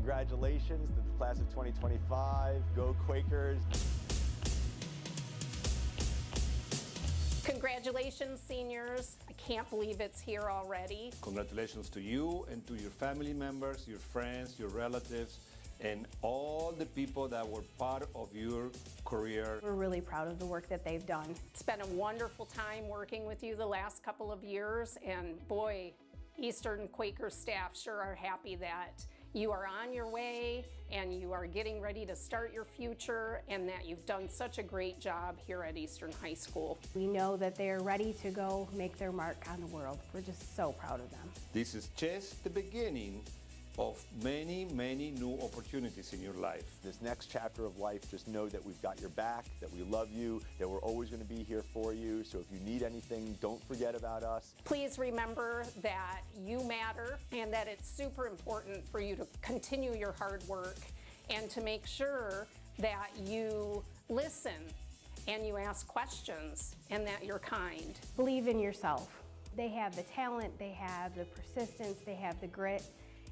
congratulations to the class of 2025. Go Quakers. Congratulations, seniors. I can't believe it's here already. Congratulations to you and to your family members, your friends, your relatives, and all the people that were part of your career. We're really proud of the work that they've done. It's been a wonderful time working with you the last couple of years, and boy, Eastern Quaker staff sure are happy that you are on your way and you are getting ready to start your future, and that you've done such a great job here at Eastern High School. We know that they're ready to go make their mark on the world. We're just so proud of them. This is just the beginning of many, many new opportunities in your life. This next chapter of life, just know that we've got your back, that we love you, that we're always going to be here for you. So if you need anything, don't forget about us. Please remember that you matter and that it's super important for you to continue your hard work and to make sure that you listen and you ask questions and that you're kind. Believe in yourself. They have the talent, they have the persistence, they have the grit.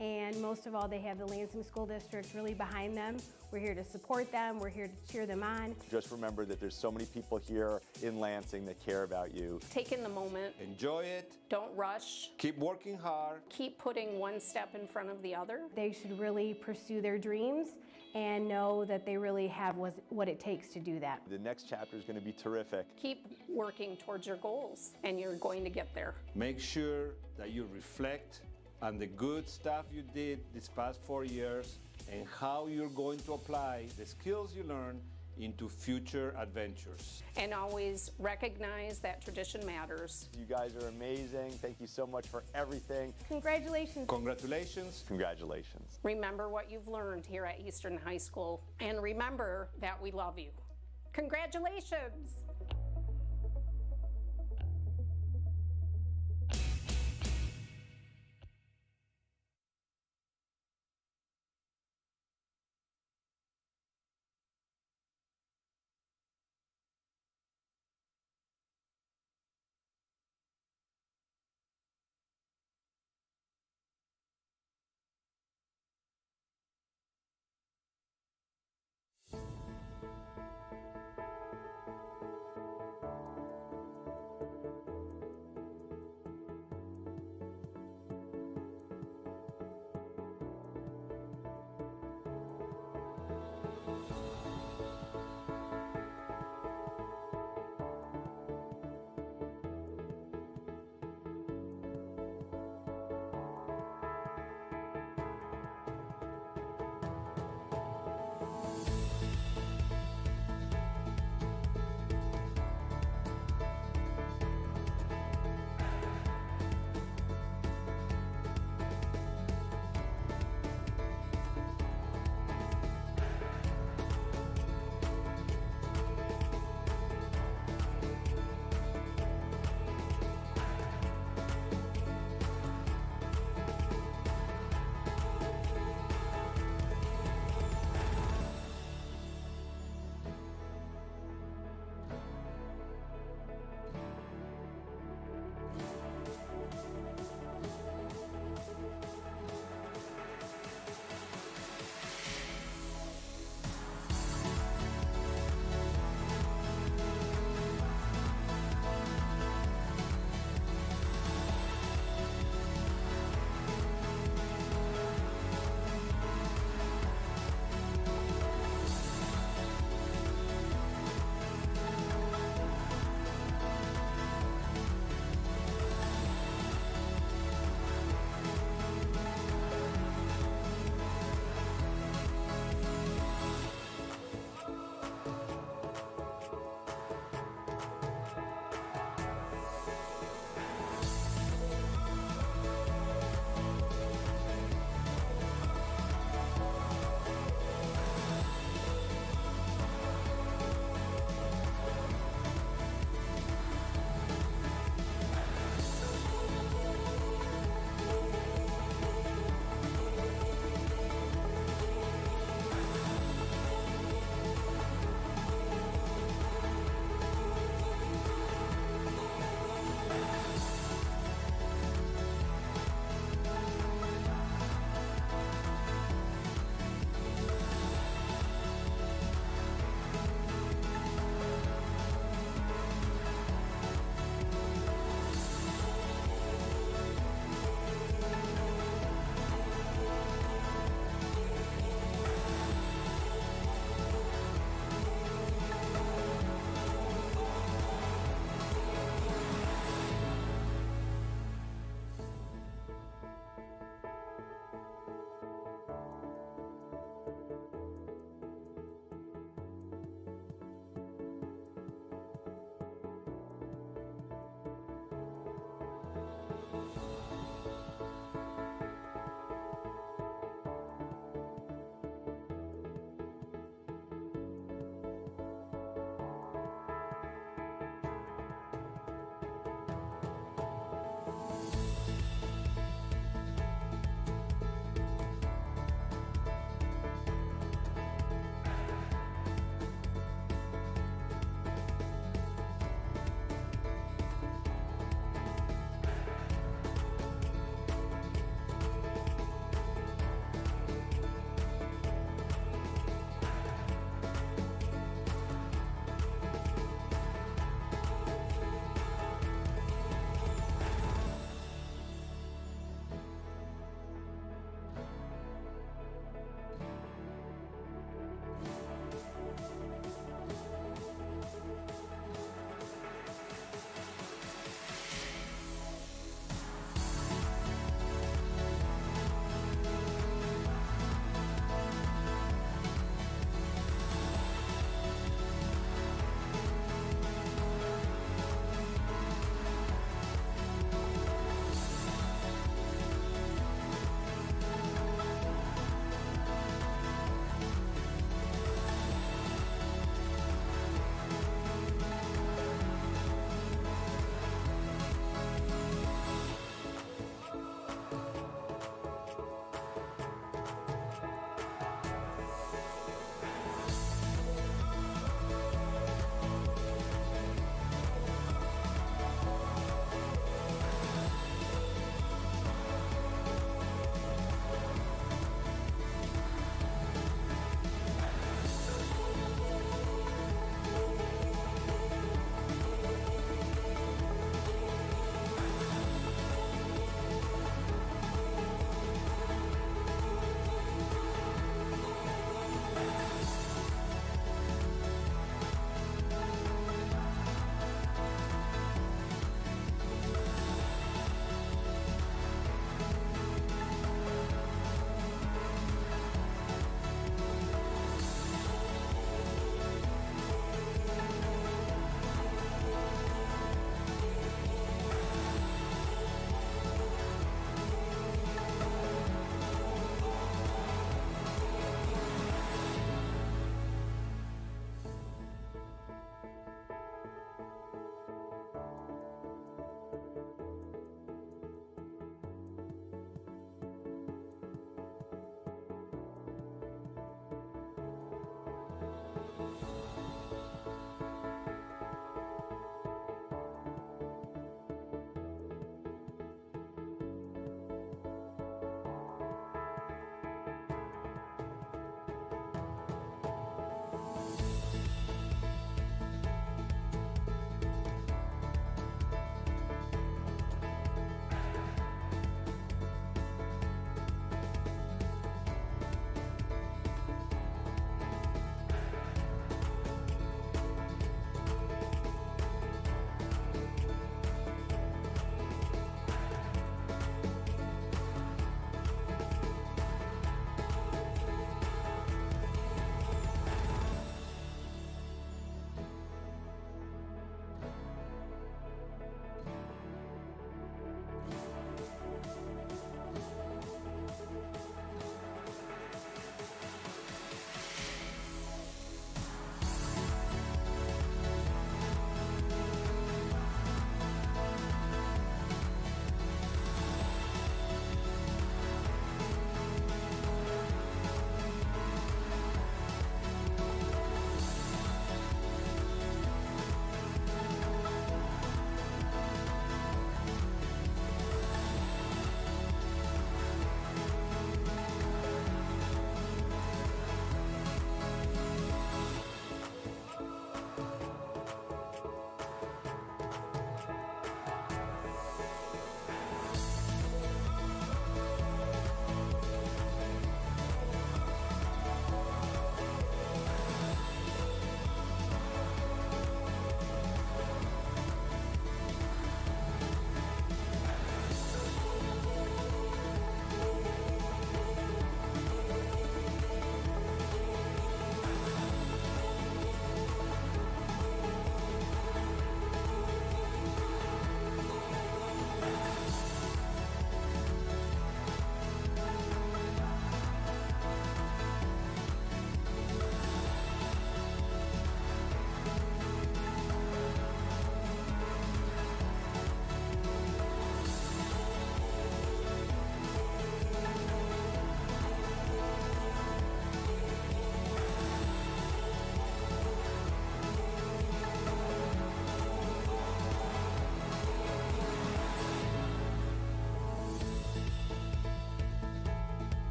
And most of all, they have the Lansing School District really behind them. We're here to support them. We're here to cheer them on. Just remember that there's so many people here in Lansing that care about you. Take in the moment. Enjoy it. Don't rush. Keep working hard. Keep putting one step in front of the other. They should really pursue their dreams and know that they really have what it takes to do that. The next chapter is going to be terrific. Keep working towards your goals, and you're going to get there. Make sure that you reflect on the good stuff you did these past 4 years and how you're going to apply the skills you learned into future adventures. And always recognize that tradition matters. You guys are amazing. Thank you so much for everything. Congratulations. Congratulations. Congratulations. Remember what you've learned here at Eastern High School, and remember that we love you. Congratulations!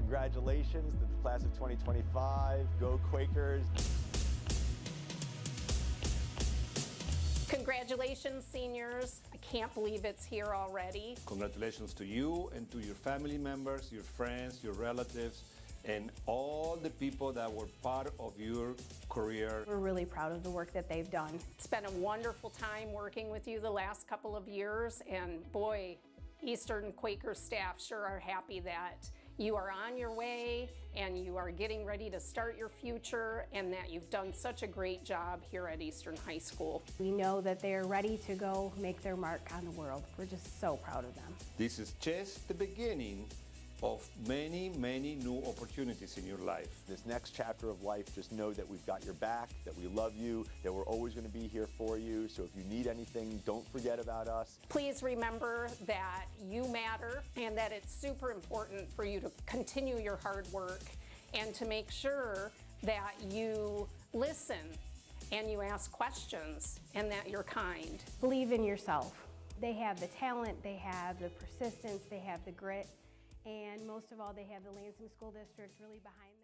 Congratulations to the class of 2025. Go Quakers. Congratulations, seniors. I can't believe it's here already. Congratulations to you and to your family members, your friends, your relatives, and all the people that were part of your career. We're really proud of the work that they've done. It's been a wonderful time working with you the last couple of years, and boy, Eastern Quaker staff sure are happy that you are on your way and you are getting ready to start your future, and that you've done such a great job here at Eastern High School. We know that they are ready to go make their mark on the world. We're just so proud of them. This is just the beginning of many, many new opportunities in your life. This next chapter of life, just know that we've got your back, that we love you, that we're always going to be here for you. So if you need anything, don't forget about us. Please remember that you matter and that it's super important for you to continue your hard work and to make sure that you listen and you ask questions and that you're kind. Believe in yourself. They have the talent, they have the persistence, they have the grit, and most of all, they have the Lansing School District really behind them.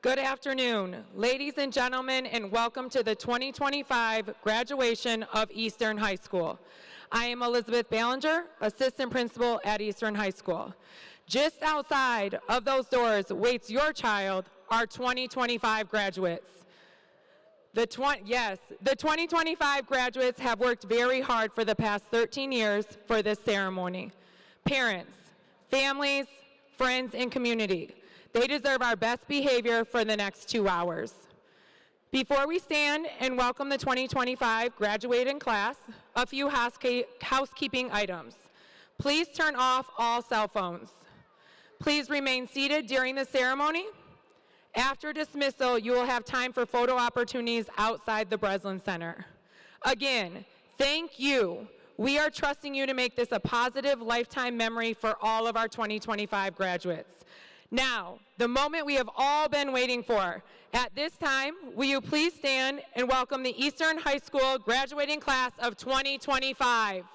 Good afternoon, ladies and gentlemen, and welcome to the 2025 graduation of Eastern High School. I am Elizabeth Ballinger, Assistant Principal at Eastern High School. Just outside of those doors waits your child, our 2025 graduates. The 2025 graduates have worked very hard for the past 13 years for this ceremony. Parents, families, friends, and community, they deserve our best behavior for the next 2 hours. Before we stand and welcome the 2025 graduating class, a few housekeeping items. Please turn off all cell phones. Please remain seated during the ceremony. After dismissal, you will have time for photo opportunities outside the Breslin Center. Again, thank you. We are trusting you to make this a positive lifetime memory for all of our 2025 graduates. Now, the moment we have all been waiting for. At this time, will you please stand and welcome the Eastern High School graduating class of 2025.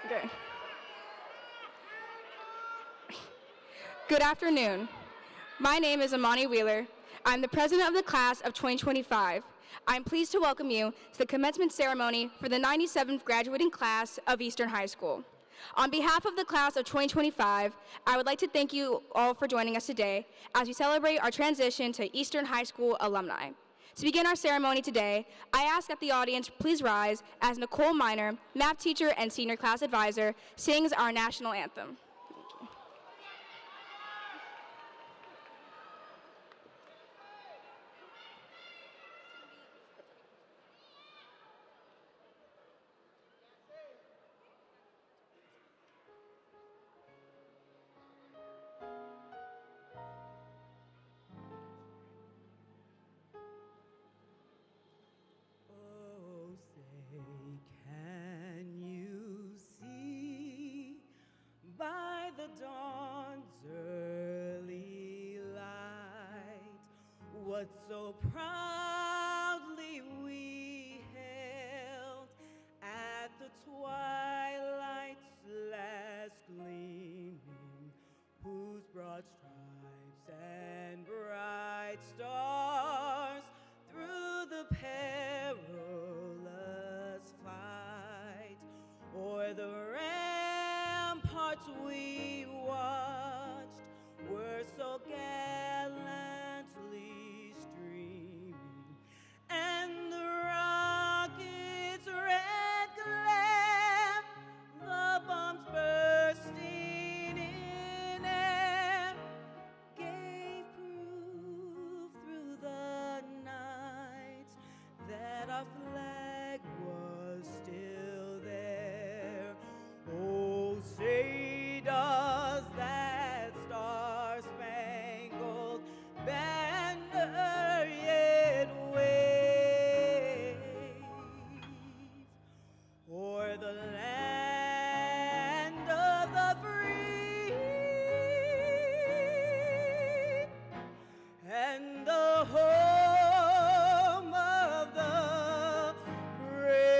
Okay. Good afternoon. My name is Amani Wheeler. I'm the president of the class of 2025. I'm pleased to welcome you to the commencement ceremony for the 97th graduating class of Eastern High School. On behalf of the class of 2025, I would like to thank you all for joining us today as we celebrate our transition to Eastern High School alumni. To begin our ceremony today, I ask that the audience please rise as Nicole Miner, math teacher and senior class advisor, sings our national anthem. By the dawn's early light, what so proudly we hailed at the twilight's last gleaming, whose broad stripes and bright stars through the perilous fight o'er the ramparts we watched were so gallantly streaming, and the rocket's red glare, the bombs bursting in air, gave proof through the night that our flag was still there. Oh, say does that star-spangled banner yet wave o'er the land of the free and the home of the brave?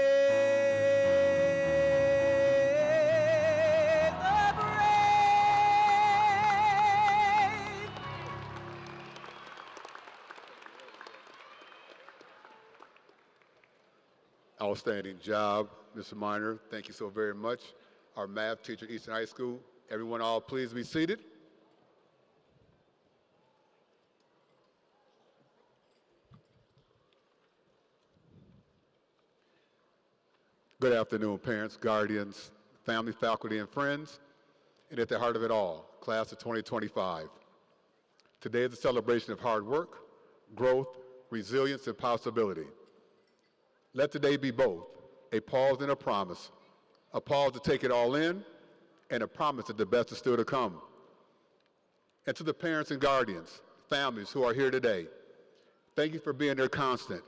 Outstanding job, Mr. Miner. Thank you so very much. Our math teacher at Eastern High School. Everyone, all please be seated. Good afternoon, parents, guardians, family, faculty, and friends, and at the heart of it all, class of 2025. Today is a celebration of hard work, growth, resilience, and possibility. Let today be both a pause and a pause to take it all in, and a promise that the best is still to come. And to the parents and guardians, families who are here today, thank you for being there constant.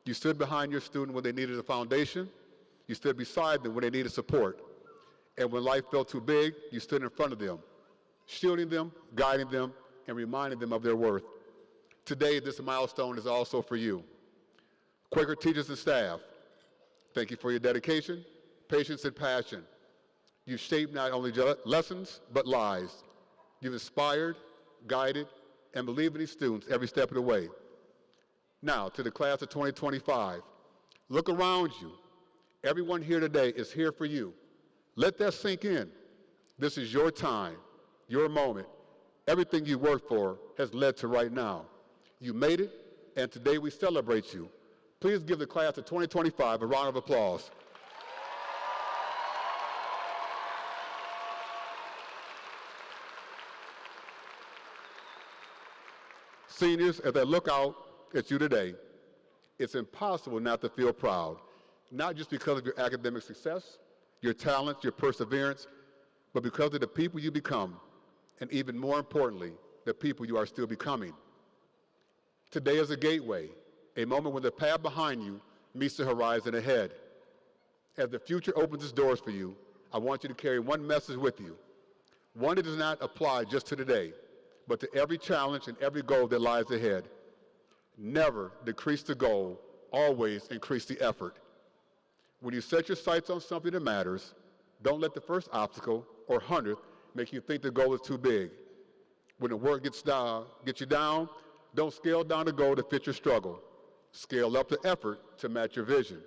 You stood behind your student when they needed a foundation. You stood beside them when they needed support. And when life felt too big, you stood in front of them, shielding them, guiding them, and reminding them of their worth. Today, this milestone is also for you. Quaker teachers and staff, thank you for your dedication, patience, and passion. You've shaped not only lessons, but lives. You've inspired, guided, and believed in these students every step of the way. Now, to the class of 2025, look around you. Everyone here today is here for you. Let that sink in. This is your time, your moment. Everything you worked for has led to right now. You made it, and today we celebrate you. Please give the class of 2025 a round of applause. Seniors, as I look out at you today, it's impossible not to feel proud, not just because of your academic success, your talent, your perseverance, but because of the people you become, and even more importantly, the people you are still becoming. Today is a gateway, a moment when the path behind you meets the horizon ahead. As the future opens its doors for you, I want you to carry one message with you, one that does not apply just to today, but to every challenge and every goal that lies ahead. Never decrease the goal, always increase the effort. When you set your sights on something that matters, don't let the first obstacle or 100th make you think the goal is too big. When the work gets you down, don't scale down the goal to fit your struggle. Scale up the effort to match your vision.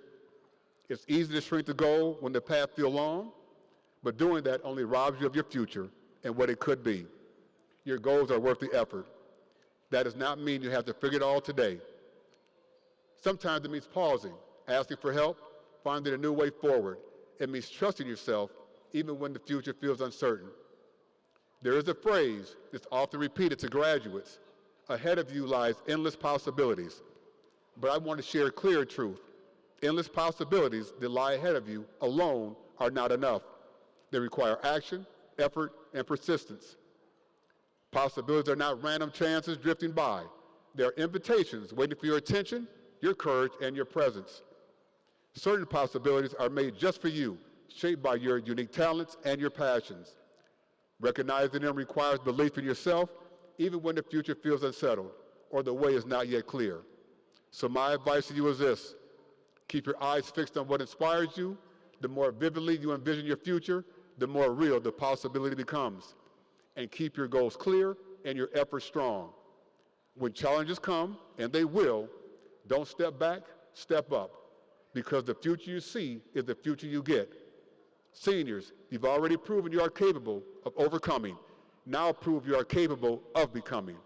It's easy to shrink the goal when the path feels long, but doing that only robs you of your future and what it could be. Your goals are worth the effort. That does not mean you have to figure it all today. Sometimes it means pausing, asking for help, finding a new way forward. It means trusting yourself even when the future feels uncertain. There is a phrase that's often repeated to graduates: ahead of you lies endless possibilities. But I want to share a clear truth. Endless possibilities that lie ahead of you alone are not enough. They require action, effort, and persistence. Possibilities are not random chances drifting by. They are invitations waiting for your attention, your courage, and your presence. Certain possibilities are made just for you, shaped by your unique talents and your passions. Recognizing them requires belief in yourself, even when the future feels unsettled or the way is not yet clear. So my advice to you is this: keep your eyes fixed on what inspires you. The more vividly you envision your future, the more real the possibility becomes. And keep your goals clear and your efforts strong. When challenges come, and they will, don't step back, step up. Because the future you see is the future you get. Seniors, you've already proven you are capable of overcoming. Now prove you are capable of becoming.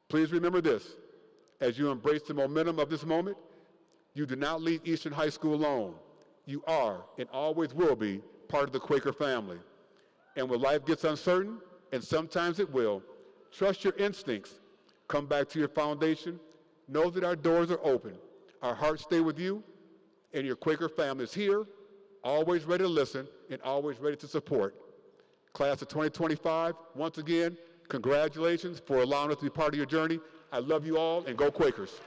Please remember this: as you embrace the momentum of this moment, you do not leave Eastern High School alone. You are, and always will be, part of the Quaker family. And when life gets uncertain, and sometimes it will, trust your instincts. Come back to your foundation. Know that our doors are open. Our hearts stay with you, and your Quaker family is here, always ready to listen and always ready to support. Class of 2025, once again, congratulations for allowing us to be part of your journey. I love you all, and go Quakers.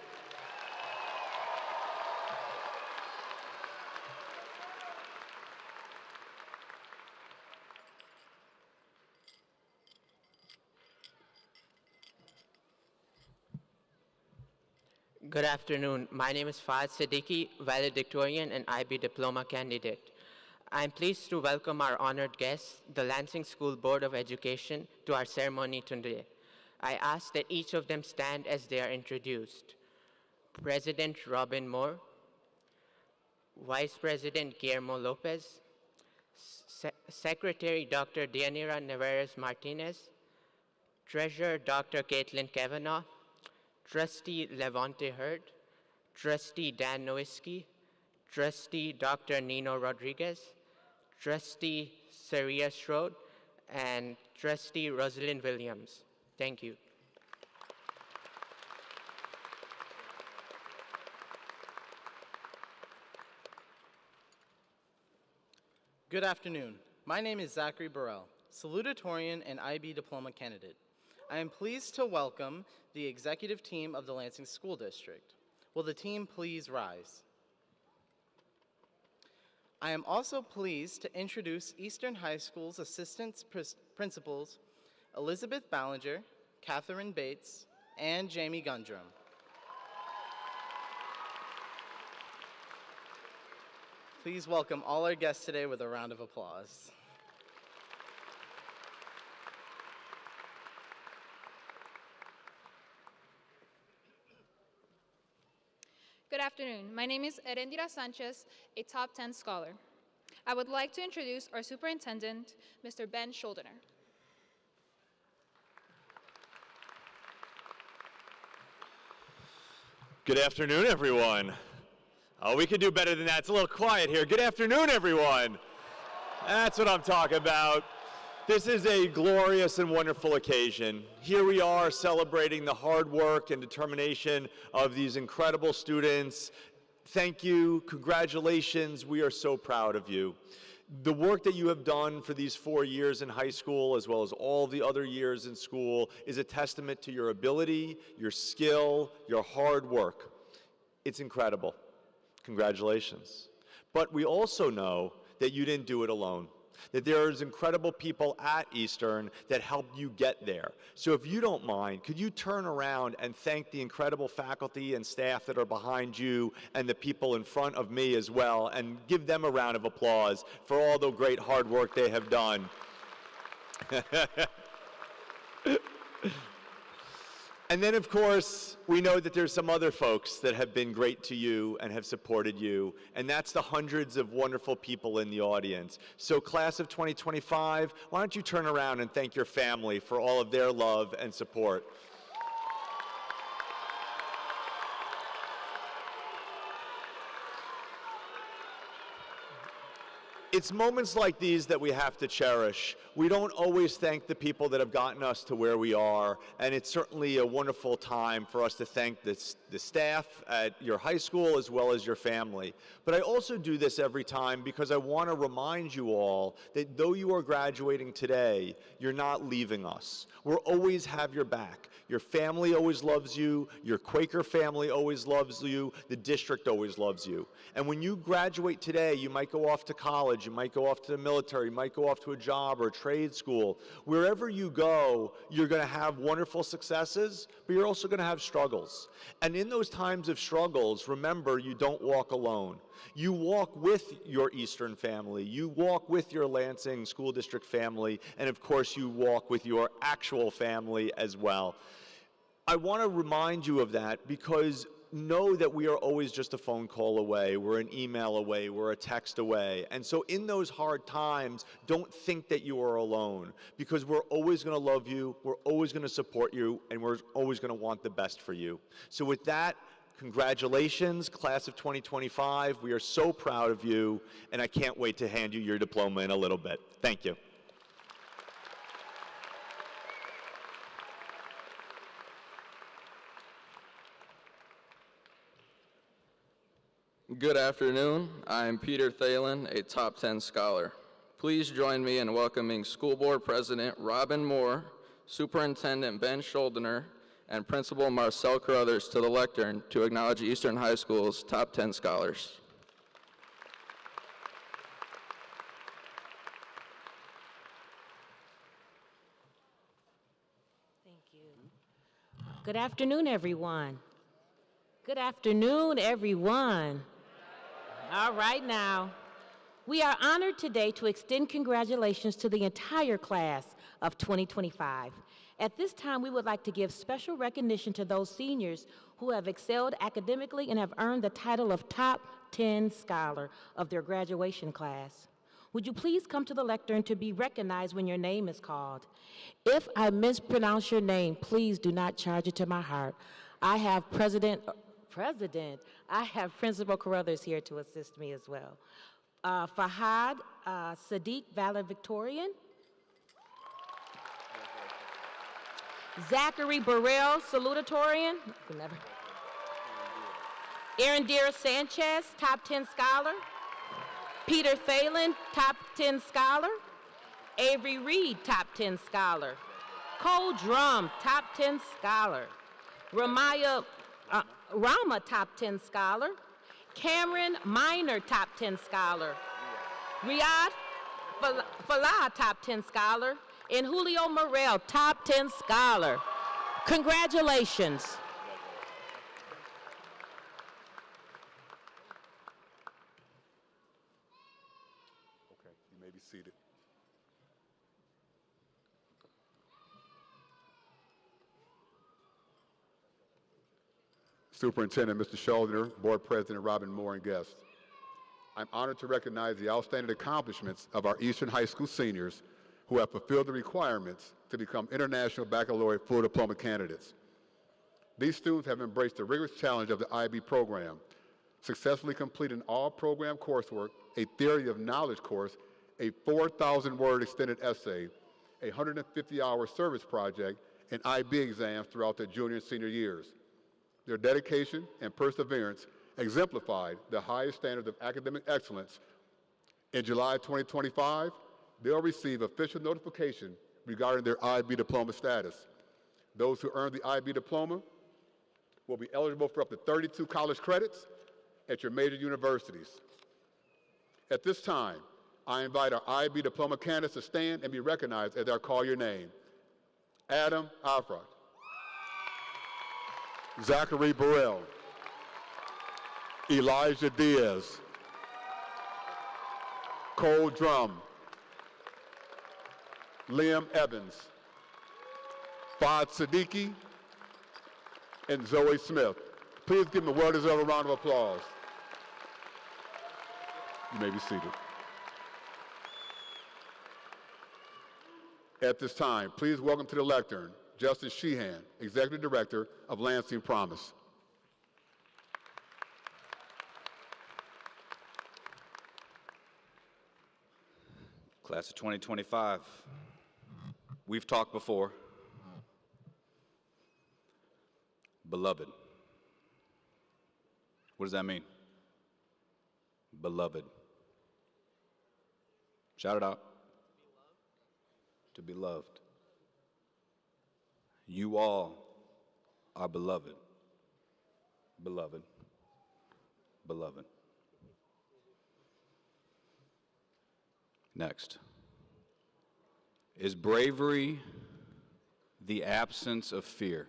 Good afternoon. My name is Fahad Siddiqui, valedictorian and IB diploma candidate. I'm pleased to welcome our honored guests, the Lansing School Board of Education, to our ceremony today. I ask that each of them stand as they are introduced. President Robin Moore, Vice President Guillermo Lopez, Secretary Dr. Deyanira Neveres Martinez, Treasurer Dr. Caitlin Kavanaugh, Trustee Levante Hurd, Trustee Dan Nowicki, Trustee Dr. Nino Rodriguez, Trustee Saria Strode, and Trustee Rosalind Williams. Thank you. Good afternoon. My name is Zachary Burrell, salutatorian and IB diploma candidate. I am pleased to welcome the executive team of the Lansing School District. Will the team please rise? I am also pleased to introduce Eastern High School's assistant principals, Elizabeth Ballinger, Catherine Bates, and Jamie Gundrum. Please welcome all our guests today with a round of applause. Good afternoon. My name is Erendira Sanchez, a top 10 scholar. I would like to introduce our superintendent, Mr. Ben Schuldener. Good afternoon, everyone. Oh, we could do better than that. It's a little quiet here. Good afternoon, everyone. That's what I'm talking about. This is a glorious and wonderful occasion. Here we are celebrating the hard work and determination of these incredible students. Thank you, congratulations, we are so proud of you. The work that you have done for these 4 years in high school, as well as all the other years in school, is a testament to your ability, your skill, your hard work. It's incredible. Congratulations. But we also know that you didn't do it alone. that there's incredible people at Eastern that helped you get there. So if you don't mind, could you turn around and thank the incredible faculty and staff that are behind you and the people in front of me as well, and give them a round of applause for all the great hard work they have done. And then, of course, we know that there's some other folks that have been great to you and have supported you, and that's the hundreds of wonderful people in the audience. So class of 2025, why don't you turn around and thank your family for all of their love and support. It's moments like these that we have to cherish. We don't always thank the people that have gotten us to where we are, and it's certainly a wonderful time for us to thank the staff at your high school as well as your family. But I also do this every time because I want to remind you all that though you are graduating today, you're not leaving us. We'll always have your back. Your family always loves you, your Quaker family always loves you, the district always loves you. And when you graduate today, you might go off to college, you might go off to the military, you might go off to a job or a trade school. Wherever you go, you're going to have wonderful successes, but you're also going to have struggles. And in those times of struggles, remember, you don't walk alone. You walk with your Eastern family, you walk with your Lansing School District family, and of course you walk with your actual family as well. I want to remind you of that because know that we are always just a phone call away, we're an email away, we're a text away. And so in those hard times, don't think that you are alone, because we're always going to love you, we're always going to support you, and we're always going to want the best for you. So with that, congratulations, class of 2025. We are so proud of you, and I can't wait to hand you your diploma in a little bit. Thank you. Good afternoon. I'm Peter Thalen, a top 10 scholar. Please join me in welcoming School Board President Robin Moore, Superintendent Ben Schuldiner, and Principal Marcel Carruthers to the lectern to acknowledge Eastern High School's top 10 scholars. Thank you. Good afternoon, everyone. Good afternoon, everyone. All right now. We are honored today to extend congratulations to the entire class of 2025. At this time, we would like to give special recognition to those seniors who have excelled academically and have earned the title of Top 10 Scholar of their graduation class. Would you please come to the lectern to be recognized when your name is called? If I mispronounce your name, please do not charge it to my heart. I have Principal Carruthers here to assist me as well. Fahad Sadiq, valedictorian. Zachary Burrell, salutatorian. Erendira Sanchez, top 10 scholar. Peter Thalen, top 10 scholar. Avery Reed, top 10 scholar. Cole Drum, top 10 scholar. Rama, top 10 scholar. Cameron Minor, top 10 scholar. Riyadh Falah, top 10 scholar. And Julio Morel, top 10 scholar. Congratulations. Okay, you may be seated. Superintendent Mr. Schuldiner, Board President Robin Moore, and guests. I'm honored to recognize the outstanding accomplishments of our Eastern High School seniors who have fulfilled the requirements to become International Baccalaureate Full Diploma candidates. These students have embraced the rigorous challenge of the IB program, successfully completing all program coursework, a theory of knowledge course, a 4,000-word extended essay, a 150-hour service project, and IB exams throughout their junior and senior years. Their dedication and perseverance exemplified the highest standards of academic excellence. In July 2025, they'll receive official notification regarding their IB diploma status. Those who earn the IB diploma will be eligible for up to 32 college credits at your major universities. At this time, I invite our IB diploma candidates to stand and be recognized as I call your name. Adam Alfred, Zachary Burrell, Elijah Diaz, Cole Drum, Liam Evans, Fahd Siddiqui, and Zoe Smith. Please give them a well-deserved round of applause. You may be seated. At this time, please welcome to the lectern, Justin Sheehan, Executive Director of Lansing Promise. Class of 2025, we've talked before. Beloved. What does that mean? Beloved. Shout it out. To be loved. You all are beloved. Beloved. Beloved. Next. Is bravery the absence of fear?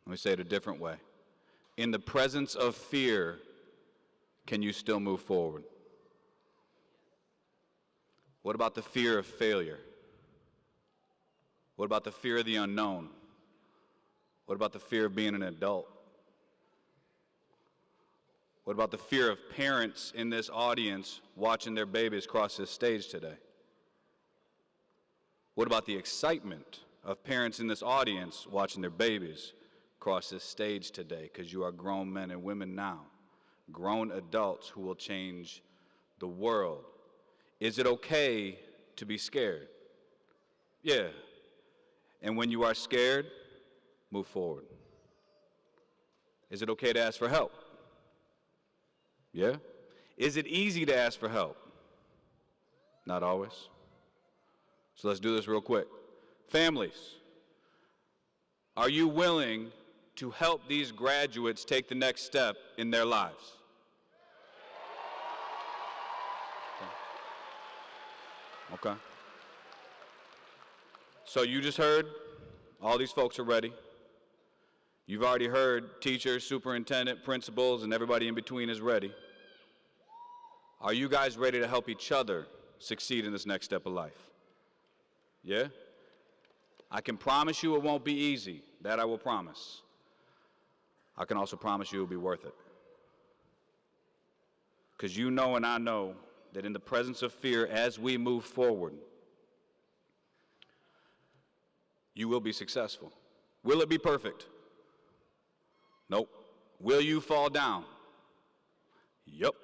Let me say it a different way. In the presence of fear, can you still move forward? What about the fear of failure? What about the fear of the unknown? What about the fear of being an adult? What about the fear of parents in this audience watching their babies cross this stage today? What about the excitement of parents in this audience watching their babies cross this stage today, because you are grown men and women now, grown adults who will change the world? Is it okay to be scared? Yeah. And when you are scared, move forward. Is it okay to ask for help? Yeah. Is it easy to ask for help? Not always. So let's do this real quick. Families, are you willing to help these graduates take the next step in their lives? Okay. So you just heard all these folks are ready. You've already heard teachers, superintendent, principals, and everybody in between is ready. Are you guys ready to help each other succeed in this next step of life? Yeah? I can promise you it won't be easy. That I will promise. I can also promise you it'll be worth it. Because you know and I know that in the presence of fear, as we move forward, you will be successful. Will it be perfect? Nope. Will you fall down? Yep.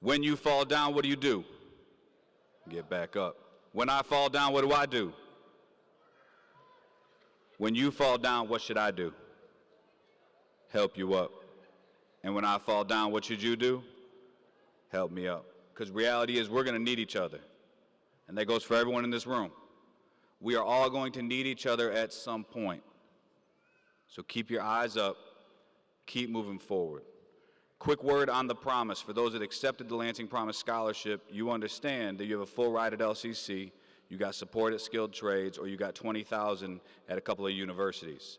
When you fall down, what do? Get back up. When I fall down, what do? When you fall down, what should I do? Help you up. And when I fall down, what should you do? Help me up. Because reality is we're going to need each other. And that goes for everyone in this room. We are all going to need each other at some point. So keep your eyes up. Keep moving forward. Quick word on the promise. For those that accepted the Lansing Promise Scholarship, you understand that you have a full ride at LCC, you got support at Skilled Trades, or you got $20,000 at a couple of universities.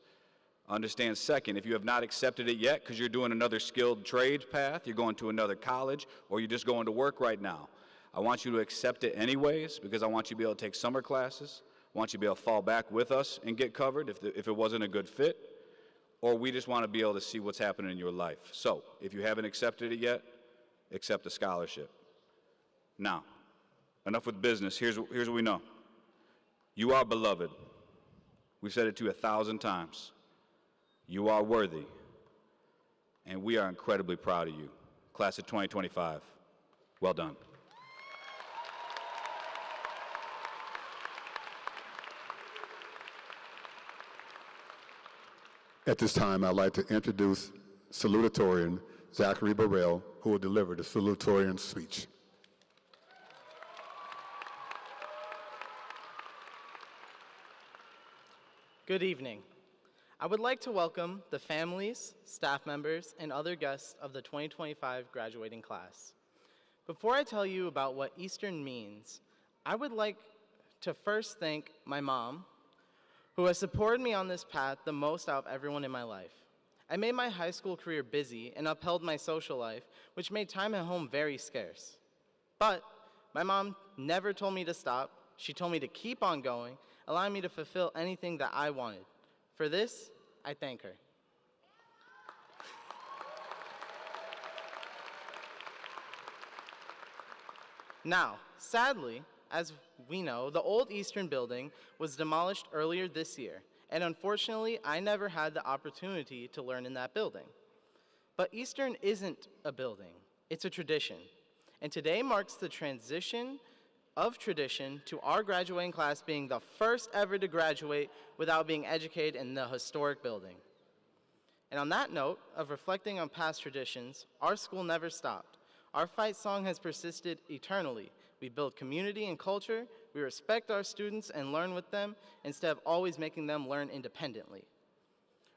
Understand, second, if you have not accepted it yet because you're doing another skilled trades path, you're going to another college, or you're just going to work right now, I want you to accept it anyways, because I want you to be able to take summer classes. I want you to be able to fall back with us and get covered if it wasn't a good fit, or we just want to be able to see what's happening in your life. So if you haven't accepted it yet, accept the scholarship. Now, enough with business. Here's what we know. You are beloved. We've said it to you 1,000 times. You are worthy, and we are incredibly proud of you. Class of 2025, well done. At this time, I'd like to introduce salutatorian Zachary Burrell, who will deliver the salutatorian speech. Good evening. I would like to welcome the families, staff members, and other guests of the 2025 graduating class. Before I tell you about what Eastern means, I would like to first thank my mom, who has supported me on this path the most out of everyone in my life. I made my high school career busy and upheld my social life, which made time at home very scarce. But my mom never told me to stop. She told me to keep on going, allowing me to fulfill anything that I wanted. For this, I thank her. Now, sadly, as we know, the old Eastern building was demolished earlier this year, and unfortunately, I never had the opportunity to learn in that building. But Eastern isn't a building, it's a tradition. And today marks the transition of tradition to our graduating class being the first ever to graduate without being educated in the historic building. And on that note of reflecting on past traditions, our school never stopped. Our fight song has persisted eternally. We build community and culture, we respect our students and learn with them instead of always making them learn independently.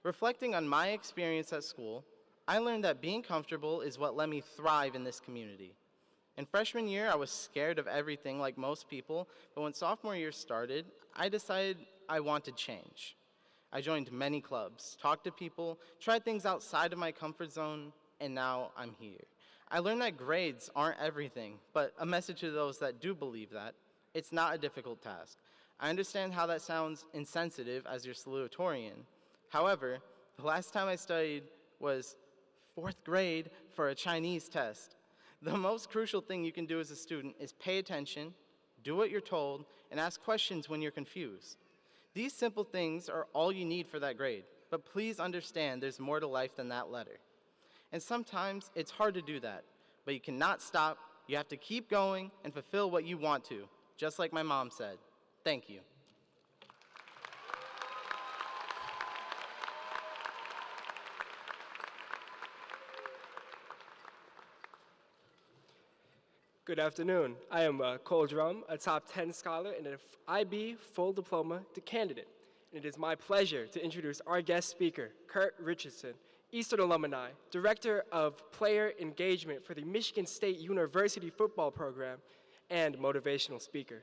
Reflecting on my experience at school, I learned that being comfortable is what let me thrive in this community. In freshman year, I was scared of everything like most people, but when sophomore year started, I decided I wanted change. I joined many clubs, talked to people, tried things outside of my comfort zone, and now I'm here. I learned that grades aren't everything, but a message to those that do believe that, it's not a difficult task. I understand how that sounds insensitive as your salutatorian. However, the last time I studied was 4th grade for a Chinese test. The most crucial thing you can do as a student is pay attention, do what you're told, and ask questions when you're confused. These simple things are all you need for that grade, but please understand there's more to life than that letter. And sometimes it's hard to do that, but you cannot stop. You have to keep going and fulfill what you want to, just like my mom said. Thank you. Good afternoon. I am Cole Drum, a top 10 scholar and an IB full diploma candidate. And it is my pleasure to introduce our guest speaker, Kurt Richardson, Eastern alumni, Director of Player Engagement for the Michigan State University football program, and motivational speaker.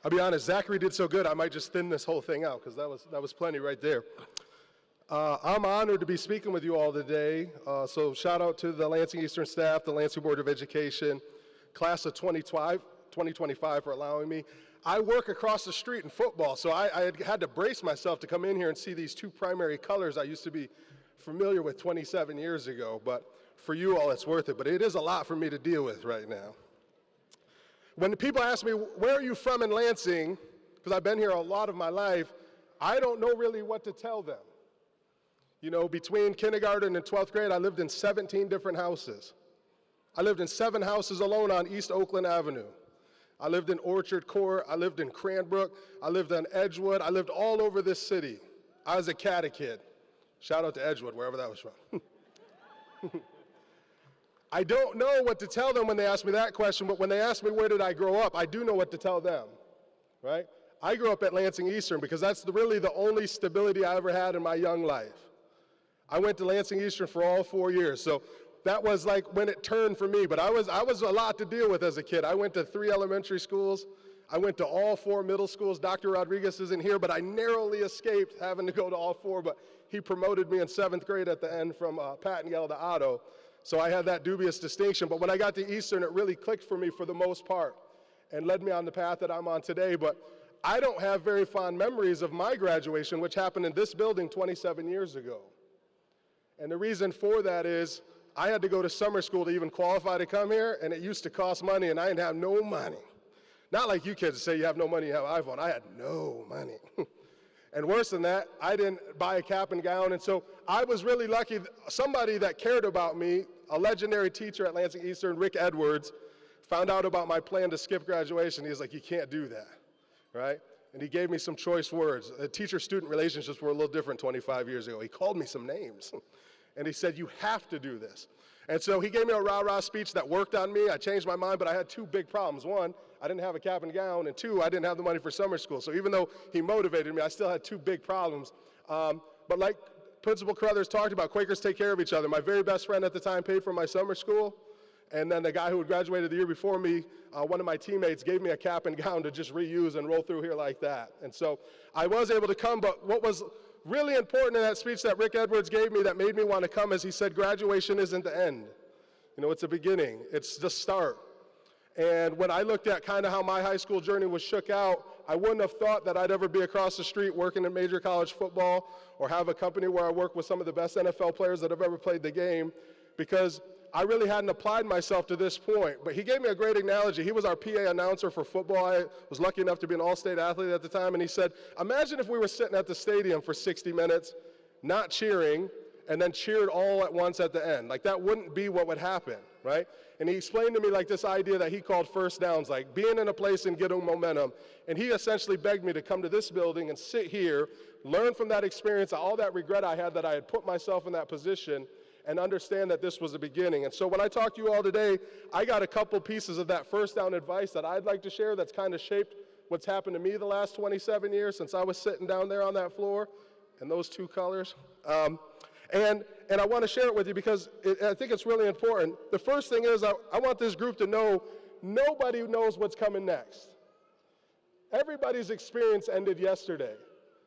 I'll be honest, Zachary did so good, I might just thin this whole thing out, because that was plenty right there. I'm honored to be speaking with you all today, so shout out to the Lansing Eastern staff, the Lansing Board of Education, class of 2025 for allowing me. I work across the street in football, so I had to brace myself to come in here and see these two primary colors I used to be familiar with 27 years ago, but for you all, it's worth it. But it is a lot for me to deal with right now. When the people ask me, where are you from in Lansing, because I've been here a lot of my life, I don't know really what to tell them. You know, between kindergarten and 12th grade, I lived in 17 different houses. I lived in 7 houses alone on East Oakland Avenue. I lived in Orchard Court, I lived in Cranbrook, I lived in Edgewood, I lived all over this city. I was a catty kid. Shout out to Edgewood, wherever that was from. I don't know what to tell them when they ask me that question, but when they ask me where did I grow up, I do know what to tell them, right? I grew up at Lansing Eastern because that's really the only stability I ever had in my young life. I went to Lansing Eastern for all 4 years, so that was like when it turned for me, but I was a lot to deal with as a kid. I went to 3 elementary schools. I went to all 4 middle schools. Dr. Rodriguez isn't here, but I narrowly escaped having to go to all 4, but he promoted me in 7th grade at the end from Pattingale to Otto, so I had that dubious distinction. But when I got to Eastern, it really clicked for me for the most part and led me on the path that I'm on today. But I don't have very fond memories of my graduation, which happened in this building 27 years ago. And the reason for that is I had to go to summer school to even qualify to come here, and it used to cost money, and I didn't have no money. Not like you kids say you have no money, you have an iPhone. I had no money. And worse than that, I didn't buy a cap and gown, and so I was really lucky. Somebody that cared about me, a legendary teacher at Lansing Eastern, Rick Edwards, found out about my plan to skip graduation. He was like, you can't do that, right? And he gave me some choice words. Teacher-student relationships were a little different 25 years ago. He called me some names. And he said, you have to do this. And so he gave me a rah-rah speech that worked on me. I changed my mind, but I had two big problems. One, I didn't have a cap and gown, and two, I didn't have the money for summer school. So even though he motivated me, I still had two big problems. But like Principal Carruthers talked about, Quakers take care of each other. My very best friend at the time paid for my summer school, and then the guy who had graduated the year before me, one of my teammates, gave me a cap and gown to just reuse and roll through here like that. And so I was able to come, but what was really important in that speech that Rick Edwards gave me that made me want to come is he said, graduation isn't the end. You know, it's a beginning. It's the start. And when I looked at kind of how my high school journey was shook out, I wouldn't have thought that I'd ever be across the street working in major college football or have a company where I work with some of the best NFL players that have ever played the game, because I really hadn't applied myself to this point. But he gave me a great analogy. He was our PA announcer for football. I was lucky enough to be an all-state athlete at the time, and he said, imagine if we were sitting at the stadium for 60 minutes, not cheering, and then cheered all at once at the end. Like, that wouldn't be what would happen, right? And he explained to me like this idea that he called first downs, like being in a place and getting momentum. And he essentially begged me to come to this building and sit here, learn from that experience, all that regret I had that I had put myself in that position, and understand that this was a beginning. And so when I talk to you all today, I got a couple pieces of that first down advice that I'd like to share that's kind of shaped what's happened to me the last 27 years since I was sitting down there on that floor, and those two colors. And I want to share it with you because I think it's really important. The first thing is I want this group to know nobody knows what's coming next. Everybody's experience ended yesterday.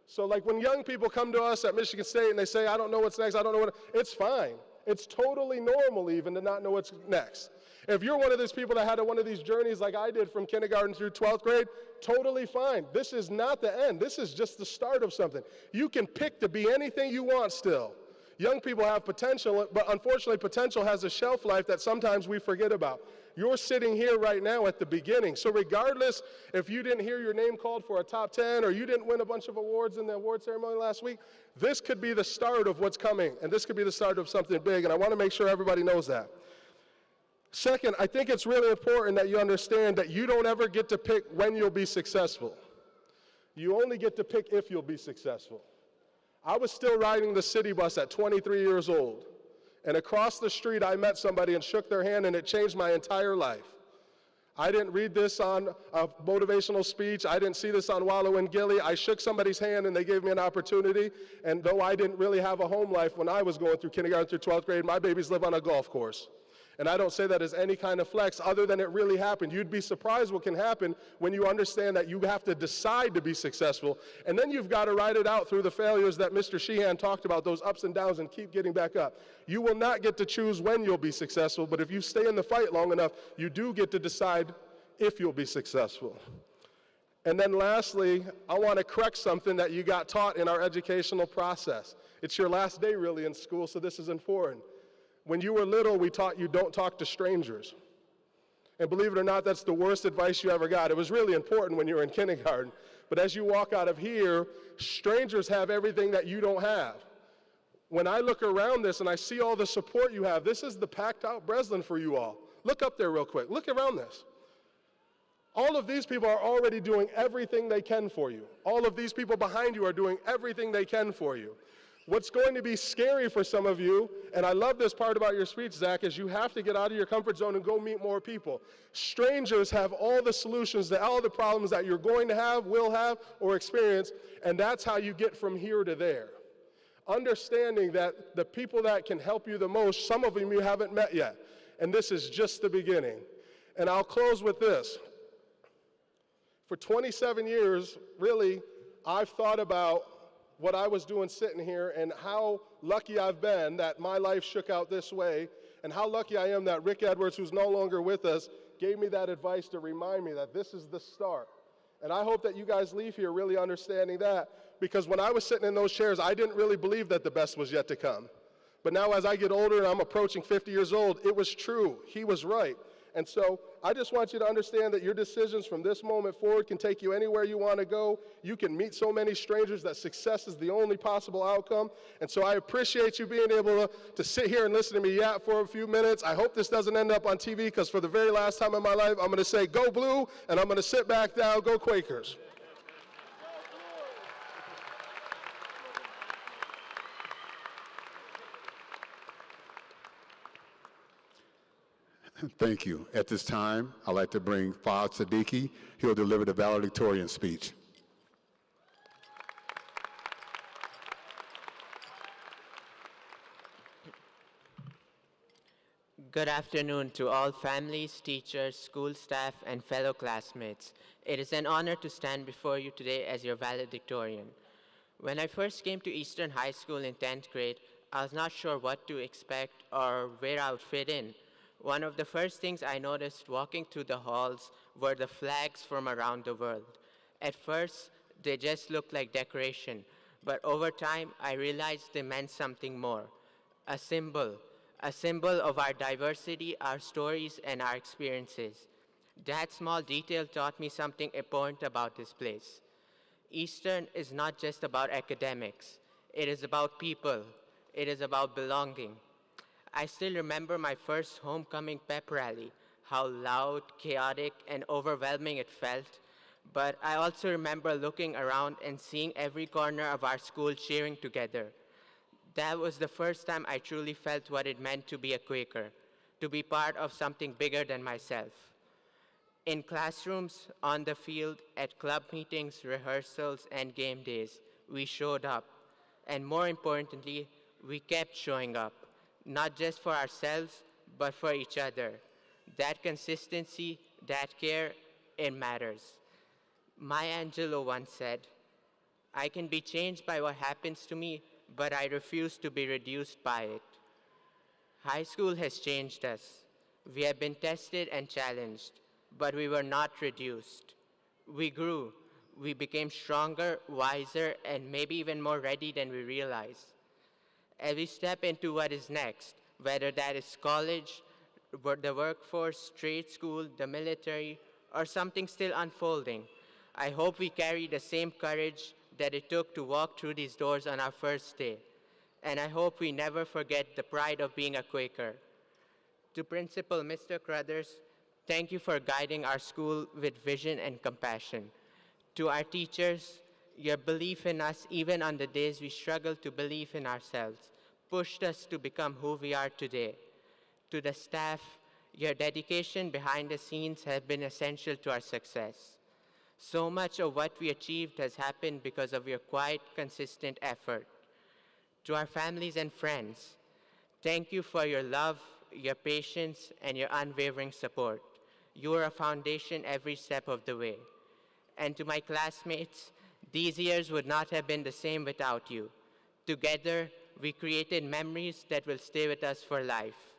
So like when young people come to us at Michigan State and they say, I don't know what's next, I don't know what, it's fine. It's totally normal even to not know what's next. If you're one of those people that had one of these journeys like I did from kindergarten through 12th grade, totally fine. This is not the end. This is just the start of something. You can pick to be anything you want still. Young people have potential, but unfortunately potential has a shelf life that sometimes we forget about. You're sitting here right now at the beginning. So regardless if you didn't hear your name called for a top 10 or you didn't win a bunch of awards in the award ceremony last week, this could be the start of what's coming, and this could be the start of something big, and I want to make sure everybody knows that. Second, I think it's really important that you understand that you don't ever get to pick when you'll be successful. You only get to pick if you'll be successful. I was still riding the city bus at 23 years old, and across the street I met somebody and shook their hand, and it changed my entire life. I didn't read this on a motivational speech. I didn't see this on Wallow and Gilly. I shook somebody's hand and they gave me an opportunity, and though I didn't really have a home life when I was going through kindergarten through 12th grade, my babies live on a golf course. And I don't say that as any kind of flex other than it really happened. You'd be surprised what can happen when you understand that you have to decide to be successful. And then you've got to ride it out through the failures that Mr. Sheehan talked about, those ups and downs, and keep getting back up. You will not get to choose when you'll be successful, but if you stay in the fight long enough, you do get to decide if you'll be successful. And then lastly, I want to correct something that you got taught in our educational process. It's your last day really in school, so this is important. When you were little, we taught you don't talk to strangers. And believe it or not, that's the worst advice you ever got. It was really important when you were in kindergarten. But as you walk out of here, strangers have everything that you don't have. When I look around this and I see all the support you have, this is the packed out Breslin for you all. Look up there real quick. Look around this. All of these people are already doing everything they can for you. All of these people behind you are doing everything they can for you. What's going to be scary for some of you, and I love this part about your speech, Zach, is you have to get out of your comfort zone and go meet more people. Strangers have all the solutions to all the problems that you're going to have, will have, or experience, and that's how you get from here to there. Understanding that the people that can help you the most, some of them you haven't met yet, and this is just the beginning. And I'll close with this. For 27 years, really, I've thought about what I was doing sitting here and how lucky I've been that my life shook out this way, and how lucky I am that Rick Edwards, who's no longer with us, gave me that advice to remind me that this is the start. And I hope that you guys leave here really understanding that, because when I was sitting in those chairs, I didn't really believe that the best was yet to come. But now as I get older and I'm approaching 50 years old, it was true. He was right. And so I just want you to understand that your decisions from this moment forward can take you anywhere you want to go. You can meet so many strangers that success is the only possible outcome. And so I appreciate you being able to sit here and listen to me yap for a few minutes. I hope this doesn't end up on TV, because for the very last time in my life, I'm going to say go Blue, and I'm going to sit back down, go Quakers. Thank you. At this time, I'd like to bring Fahd Siddiqui. He'll deliver the valedictorian speech. Good afternoon to all families, teachers, school staff, and fellow classmates. It is an honor to stand before you today as your valedictorian. When I first came to Eastern High School in 10th grade, I was not sure what to expect or where I would fit in. One of the first things I noticed walking through the halls were the flags from around the world. At first, they just looked like decoration, but over time, I realized they meant something more. A symbol of our diversity, our stories, and our experiences. That small detail taught me something important about this place. Eastern is not just about academics. It is about people. It is about belonging. I still remember my first homecoming pep rally, how loud, chaotic, and overwhelming it felt. But I also remember looking around and seeing every corner of our school cheering together. That was the first time I truly felt what it meant to be a Quaker, to be part of something bigger than myself. In classrooms, on the field, at club meetings, rehearsals, and game days, we showed up. And more importantly, we kept showing up, not just for ourselves, but for each other. That consistency, that care, it matters. Maya Angelou once said, "I can be changed by what happens to me, but I refuse to be reduced by it." High school has changed us. We have been tested and challenged, but we were not reduced. We grew. We became stronger, wiser, and maybe even more ready than we realized. As we step into what is next, whether that is college, the workforce, trade school, the military, or something still unfolding, I hope we carry the same courage that it took to walk through these doors on our first day. And I hope we never forget the pride of being a Quaker. To Principal Mr. Crothers, thank you for guiding our school with vision and compassion. To our teachers, your belief in us, even on the days we struggle to believe in ourselves, pushed us to become who we are today. To the staff, your dedication behind the scenes has been essential to our success. So much of what we achieved has happened because of your quiet, consistent effort. To our families and friends, thank you for your love, your patience, and your unwavering support. You are a foundation every step of the way. And to my classmates, these years would not have been the same without you. Together, we created memories that will stay with us for life.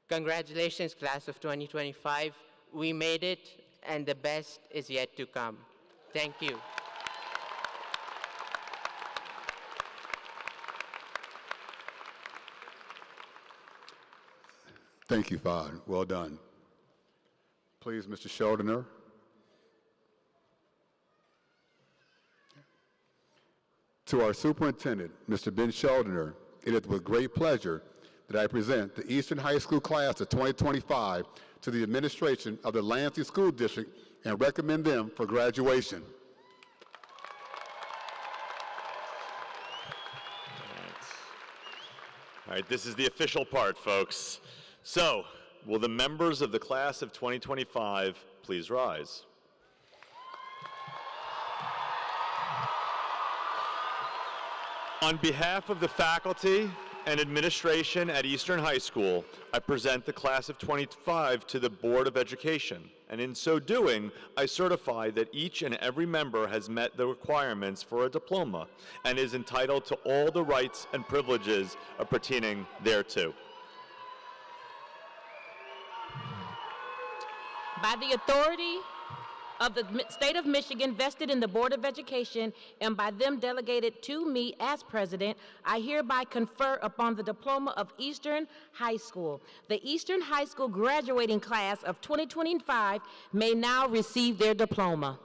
Congratulations, class of 2025. We made it, and the best is yet to come. Thank you. Thank you, Fahd. Well done. Please, Mr. Schuldiner. To our superintendent, Mr. Ben Schuldiner, it is with great pleasure that I present the Eastern High School class of 2025 to the administration of the Lansing School District and recommend them for graduation. All right, this is the official part, folks. So, will the members of the class of 2025 please rise? On behalf of the faculty and administration at Eastern High School, I present the class of 25 to the Board of Education, and in so doing, I certify that each and every member has met the requirements for a diploma and is entitled to all the rights and privileges pertaining thereto. By the authority of the state of Michigan vested in the Board of Education and by them delegated to me as president, I hereby confer upon the diploma of Eastern High School. The Eastern High School graduating class of 2025 may now receive their diploma.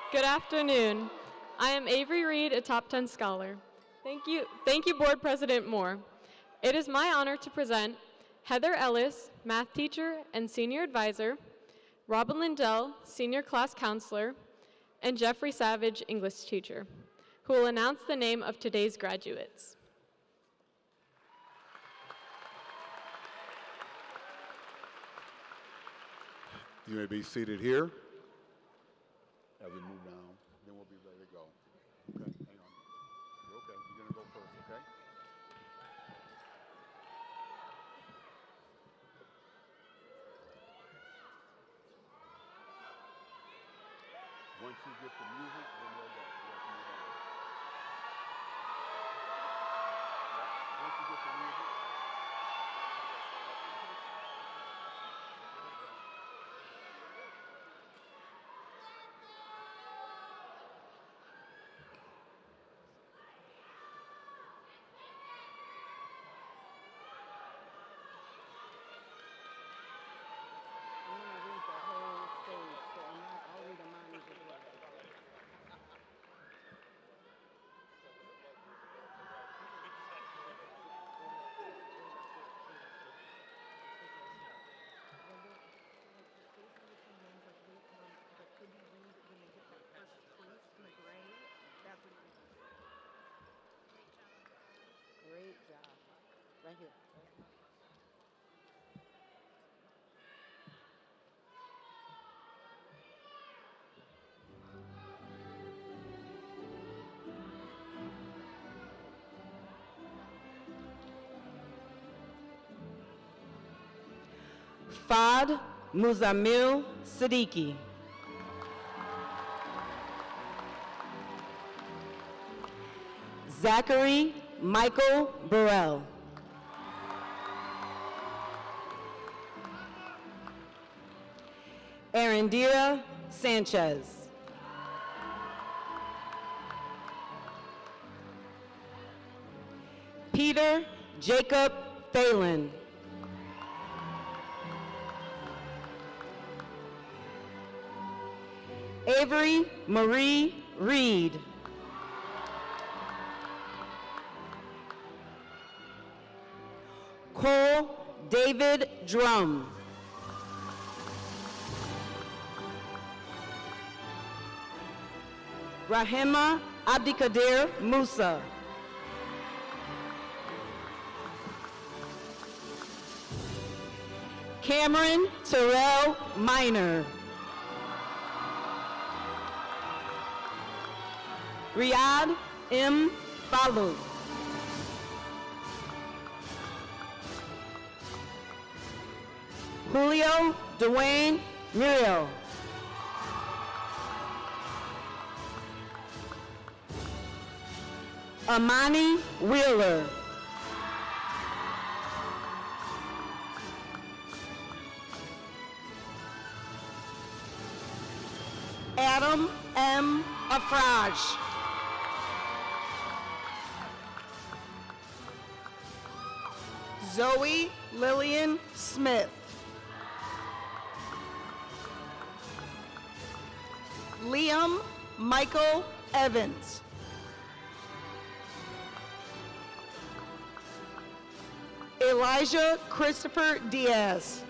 Good afternoon. I am Avery Reed, a top 10 scholar. Thank you, Board President Moore. It is my honor to present Heather Ellis, math teacher and senior advisor, Robin Lindell, senior class counselor, and Jeffrey Savage, English teacher, who will announce the name of today's graduates. You may be seated here. As we move down, then we'll be ready to go. Okay, hang on. You're okay. You're going to go first, okay? Once you get the music, then we'll go. You have to move on. Yeah, once you get the music. Great job. Right here. Fad Muzamil Siddiqui. Zachary Michael Burrell. Arendira Sanchez. Peter Jacob Thalen. Avery Marie Reed. Cole David Drum. Rahima Abdikadir Musa. Cameron Terrell Minor. Riyadh M. Falu. Julio Dwayne Muriel. Amani Wheeler. Adam M. Afraj. Zoe Lillian Smith. Liam Michael Evans. Elijah Christopher Diaz.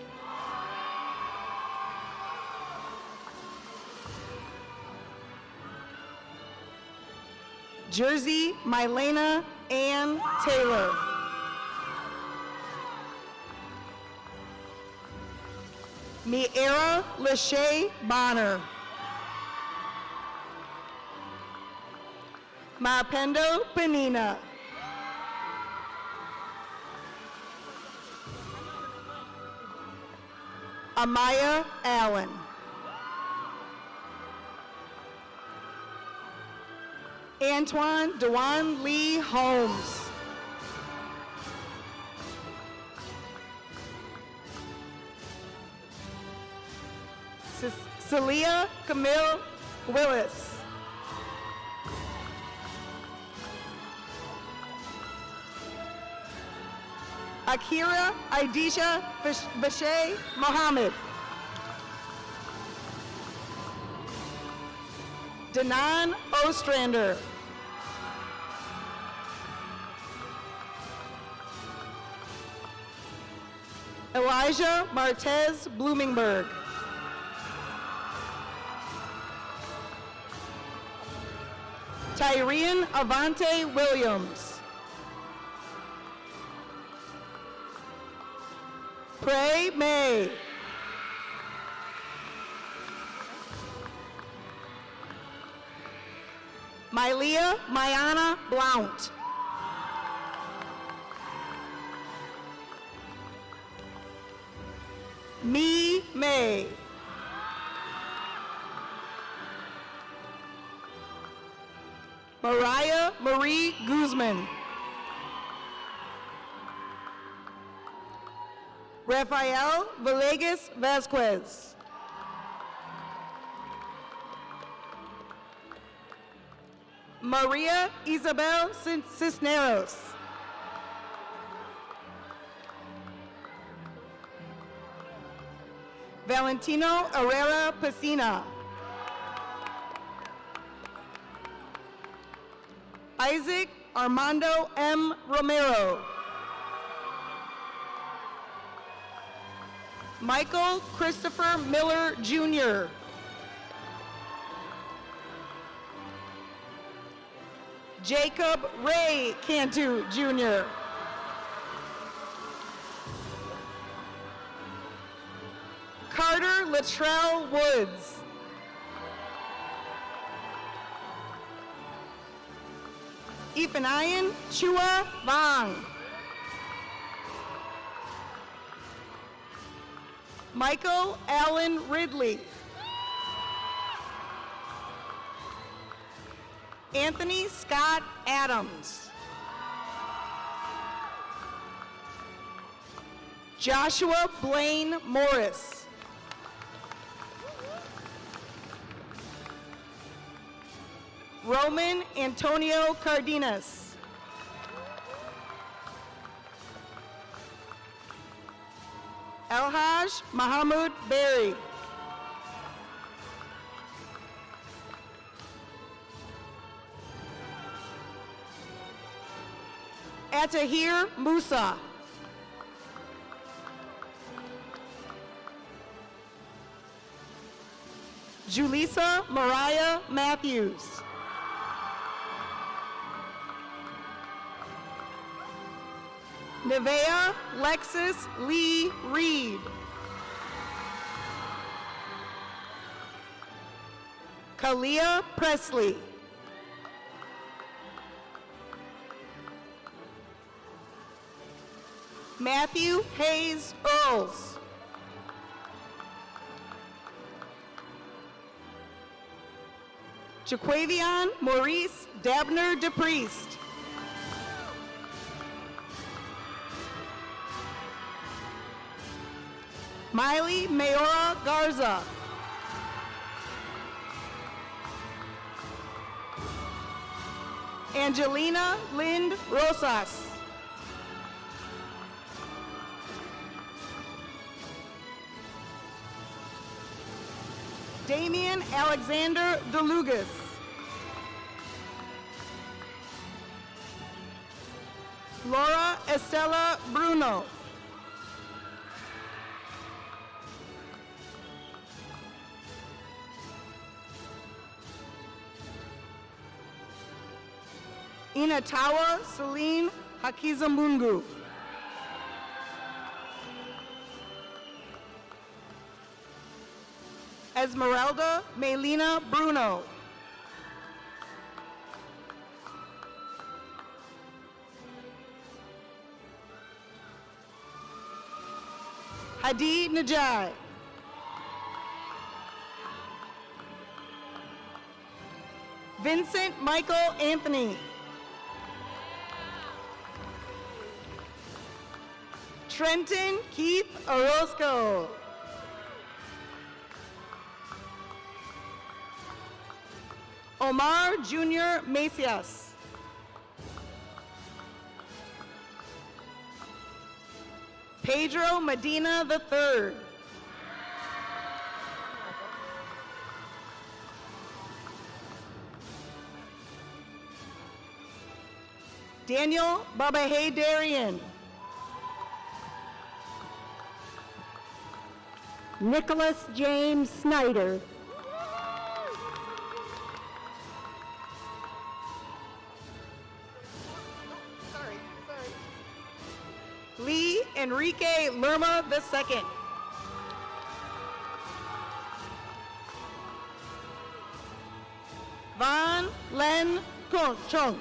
Jersey Mylena Ann Taylor. Miera Lachey Bonner. Mapendo Panina. Amaya Allen. Antoine Dewan Lee Holmes. Celia Camille Willis. Akira Aidisha Bashay Mohammed. Danan Ostrander. Elijah Martez Bloomingberg. Tyrian Avante Williams. Pray May. Mylia Mayana Blount. Me May. Mariah Marie Guzman. Rafael Villegas Vasquez. Maria Isabel Cisneros. Valentino Herrera Pesina. Isaac Armando M. Romero. Michael Christopher Miller, Jr. Jacob Ray Cantu, Jr. Carter Latrell Woods. Ifanayan Chua Vang. Michael Allen Ridley. Anthony Scott Adams. Joshua Blaine Morris. Roman Antonio Cardenas. Elhaj Mahamud Berry. Atahir Musa. Julissa Mariah Matthews. Nevea Lexus Lee Reed. Kalia Presley. Matthew Hayes Earls. Jaquavion Maurice Dabner DePriest. Miley Mayora Garza. Angelina Lind Rosas. Damian Alexander DeLugas. Laura Estella Bruno. Inatawa Celine Hakizamungu. Esmeralda Melina Bruno. Hadi Najai. Vincent Michael Anthony. Trenton Keith Orozco. Omar Jr. Macias. Pedro Medina III. Daniel Babahay Darian. Nicholas James Snyder. Lee Enrique Lerma II. Van Len Chung.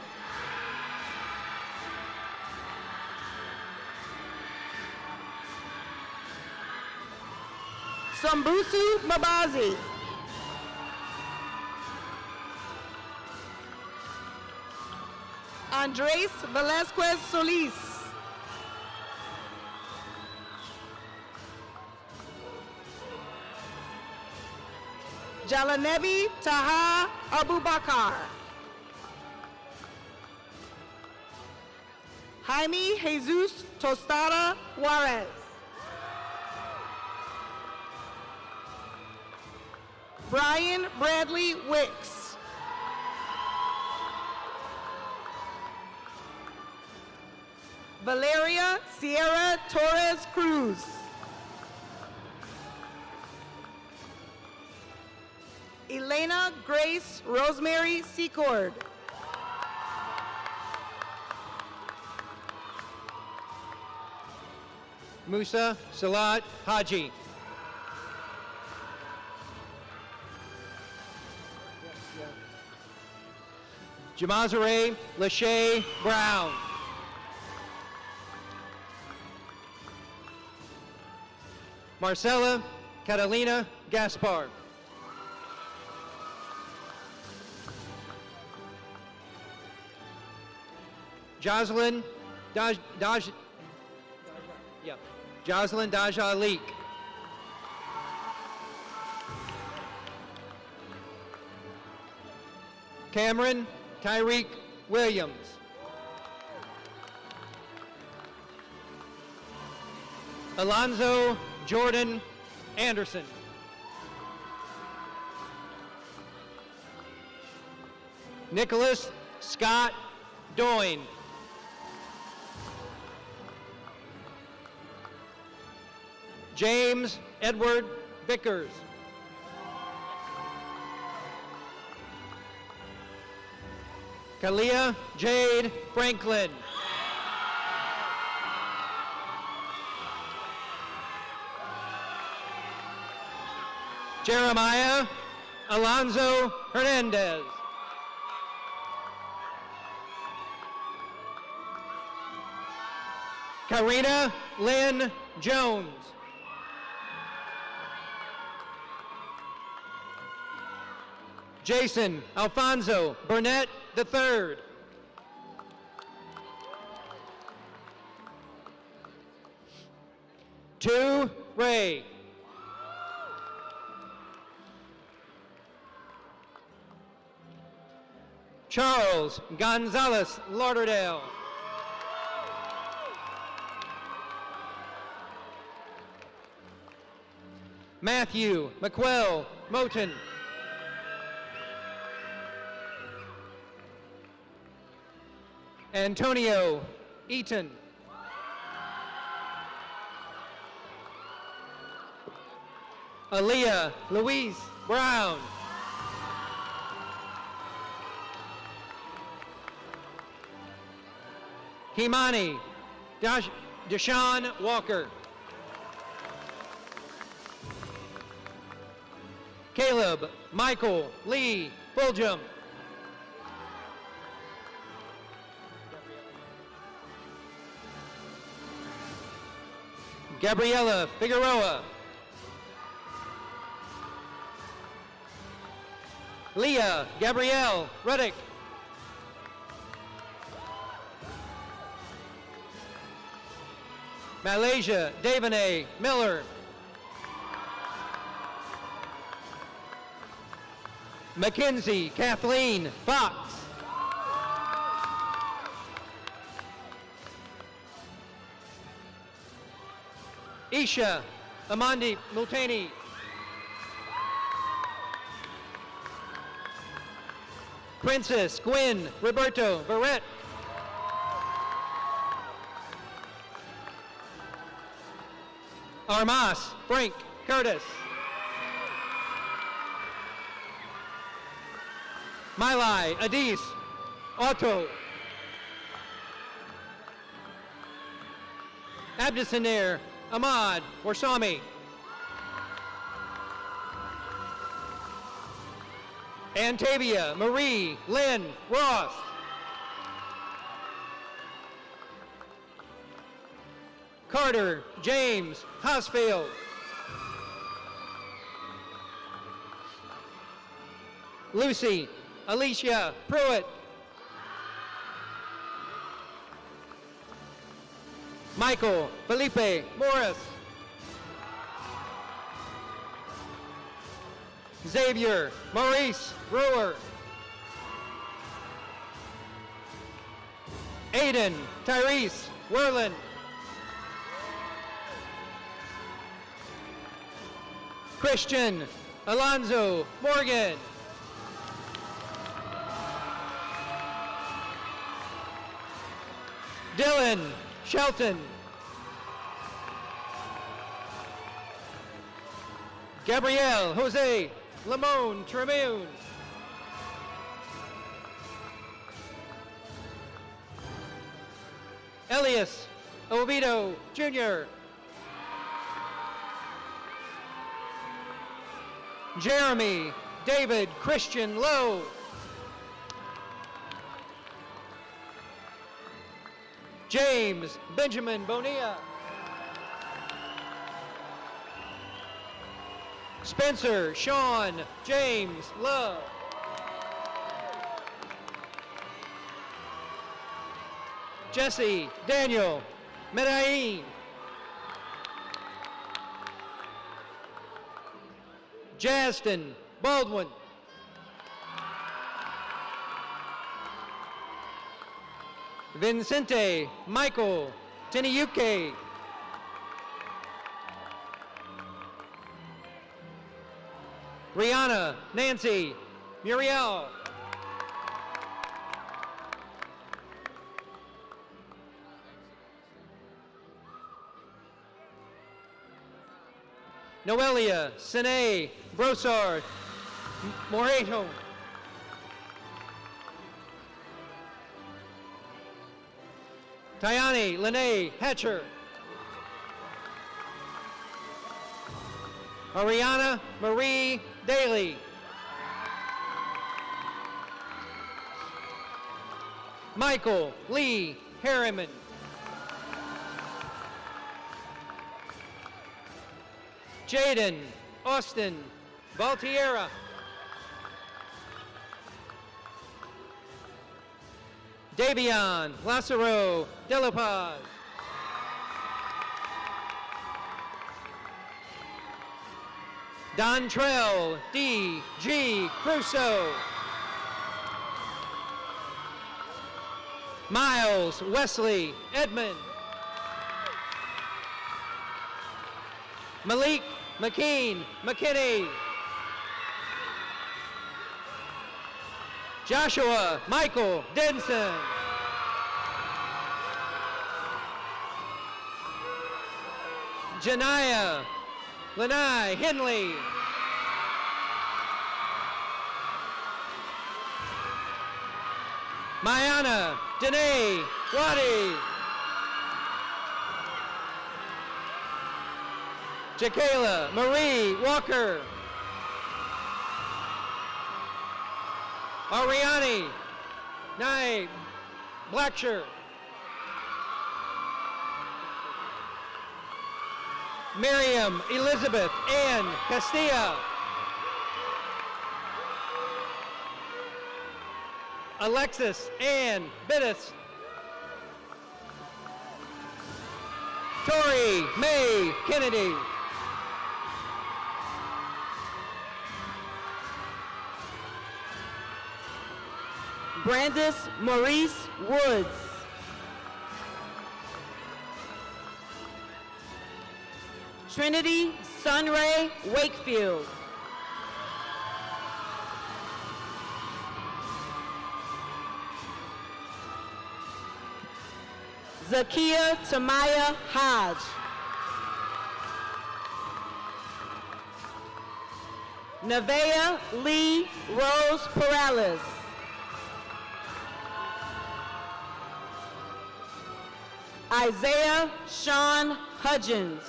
Sambusu Mabazi. Andres Velasquez Solis. Jalanebi Taha Abubakar. Jaime Jesus Tostada Juarez. Brian Bradley Wicks. Valeria Sierra Torres Cruz. Elena Grace Rosemary Secord. Musa Salat Haji. Jamazare Lachey Brown. Marcela Catalina Gaspar. Jocelyn Jocelyn Daja Leek. Cameron Tyreek Williams. Alonzo Jordan Anderson. Nicholas Scott Doyne. James Edward Vickers. Kalia Jade Franklin. Jeremiah Alonzo Hernandez. Karina Lynn Jones. Jason Alfonso Burnett III. Tu Ray. Charles Gonzalez Lauderdale. Matthew McQuell Moten. Antonio Eaton. Aaliyah Louise Brown. Himani Deshaun Walker. Caleb Michael Lee Fulgham. Gabriela Figueroa. Leah Gabrielle Ruddick. Malaysia Davonay Miller. Mackenzie Kathleen Fox. Isha Amandi Multani. Princess Gwen Roberto Barrett. Armas Frank Curtis. Milai Adis Otto. Abdisanir Ahmad Warsami. Antavia Marie Lynn Ross. Carter James Hosfield. Lucy Alicia Pruitt. Michael Felipe Morris. Xavier Maurice Brewer. Aiden Tyrese Werlin. Christian Alonzo Morgan. Dylan Shelton. Gabrielle Jose Lamone Tremune. Elias Oviedo Jr. Jeremy David Christian Lowe. James Benjamin Bonilla. Spencer Sean James Love. Jesse Daniel Medellin. Jaston Baldwin. Vincente Michael Teniyuke. Rihanna Nancy Muriel. Noelia Sine Brosard Morejo. Tayani Lene Hatcher. Ariana Marie Daly. Michael Lee Harriman. Jaden Austin Valtierra. Davion Lassero De La Paz. Dontrell D. G. Crusoe. Miles Wesley Edmond. Malik McKean McKinney. Joshua Michael Denson. Janaya Lanai Henley. Mayana Danae Wadi. Jakayla Marie Walker. Ariani Nye Blacksher. Miriam Elizabeth Ann Castilla. Alexis Ann Bittis. Tori May Kennedy. Brandis Maurice Woods. Trinity Sunray Wakefield. Zakia Tamaya Hodge. Nevaeh Lee Rose Perales. Isaiah Sean Hudgens.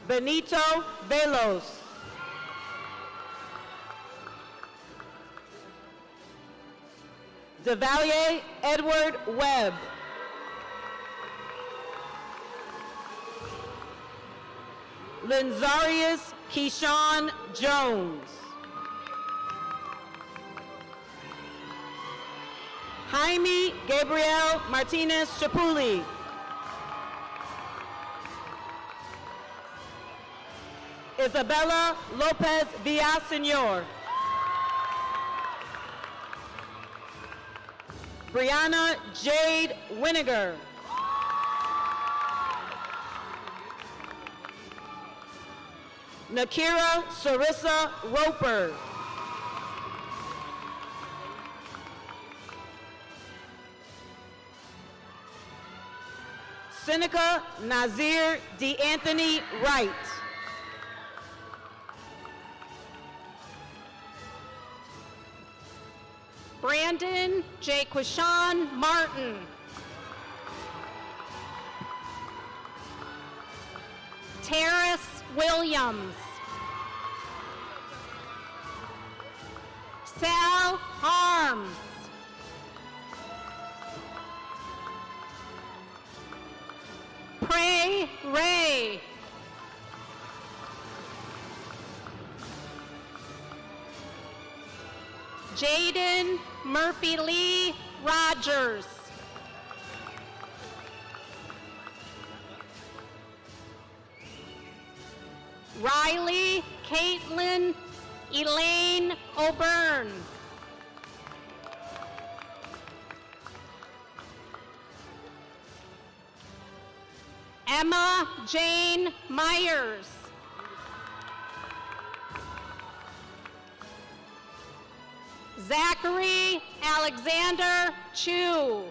Benito Velos. Devalier Edward Webb. Lenzarius Keyshawn Jones. Jaime Gabriel Martinez Chapuli. Isabella Lopez Villaseñor. Brianna Jade Winiger. Nakira Sarissa Roper. Seneca Nazir DeAnthony Wright. Brandon Jaquishawn Martin. Terrace Williams. Sal Harms. Pray Ray. Jaden Murphy Lee Rogers. Riley Caitlin Elaine O'Byrne. Emma Jane Myers. Zachary Alexander Chu.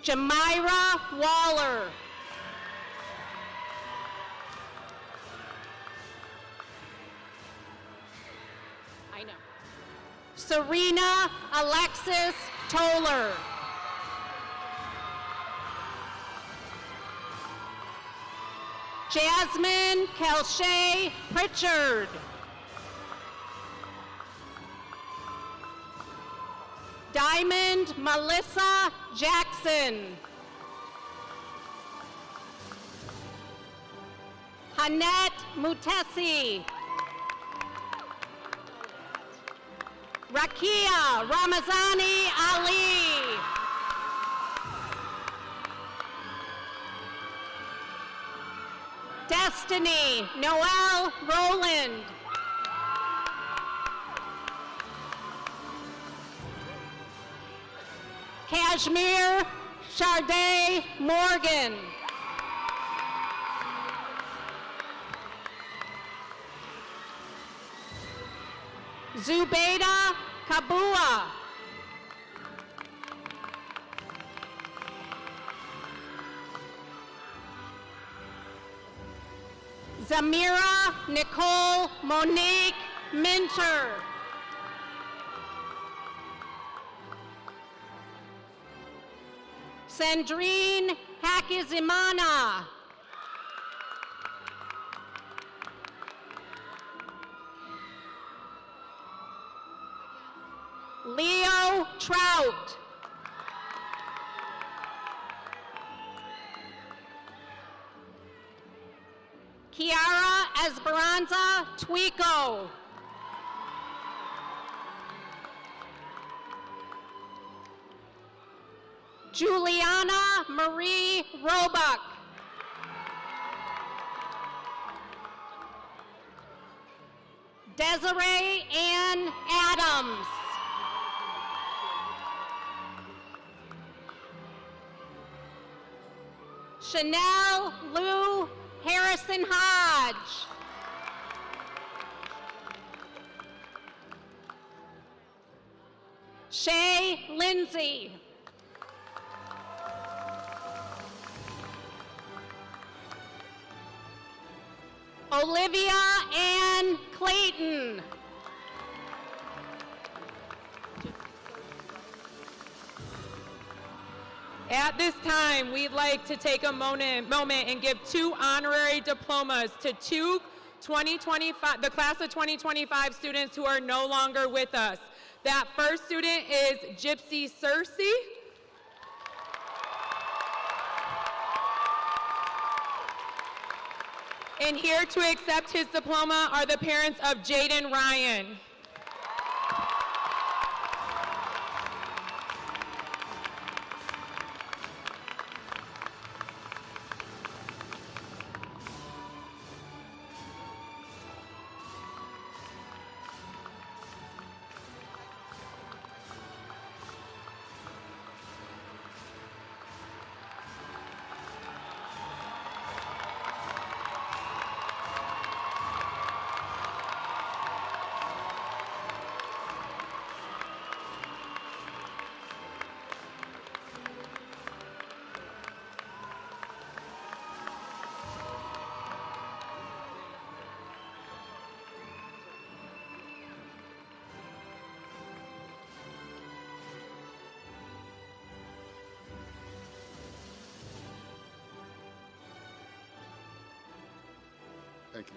Jamira Waller. I know. Serena Alexis Toller. Jasmine Kelshay Pritchard. Diamond Melissa Jackson. Hanette Mutesi. Rakia Ramazani Ali. Destiny Noel Rowland. Kashmir Charday Morgan. Zubaida Kabua. Zamira Nicole Monique Minter. Sandrine Hakizimana. Leo Trout. Kiara Esperanza Twico. Juliana Marie Roebuck. Desiree Ann Adams. Chanel Lou Harrison Hodge. Shay Lindsay. Olivia Ann Clayton. At this time, we'd like to take a moment and give 2 honorary diplomas to the class of 2025 students who are no longer with us. That first student is Gypsy Cersei. And here to accept his diploma are the parents of Jaden Ryan. Thank you.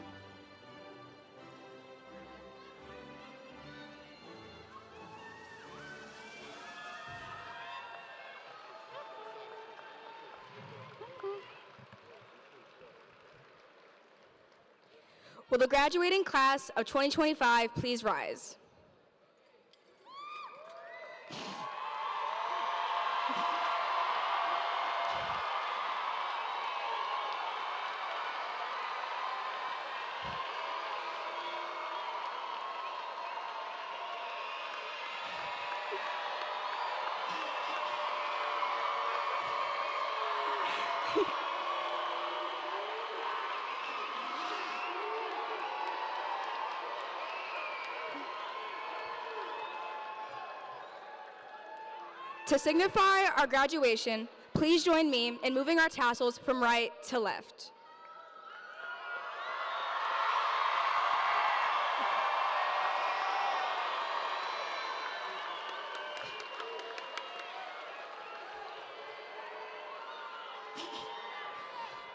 Will the graduating class of 2025 please rise? To signify our graduation, please join me in moving our tassels from right to left.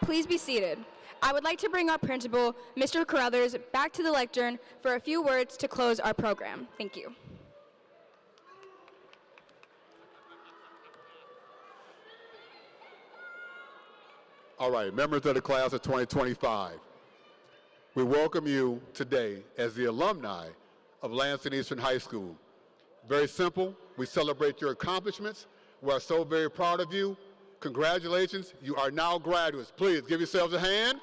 Please be seated. I would like to bring our principal, Mr. Carruthers, back to the lectern for a few words to close our program. Thank you. All right, members of the class of 2025, we welcome you today as the alumni of Lansing Eastern High School. Very simple, we celebrate your accomplishments. We are so very proud of you. Congratulations, you are now graduates. Please give yourselves a hand.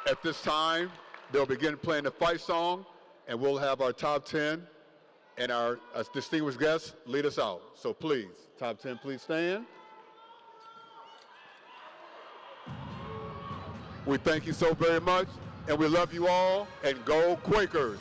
At this time, they'll begin playing the fight song, and we'll have our top 10 and our distinguished guests lead us out. So please, top 10, please stand. We thank you so very much, and we love you all, and go Quakers.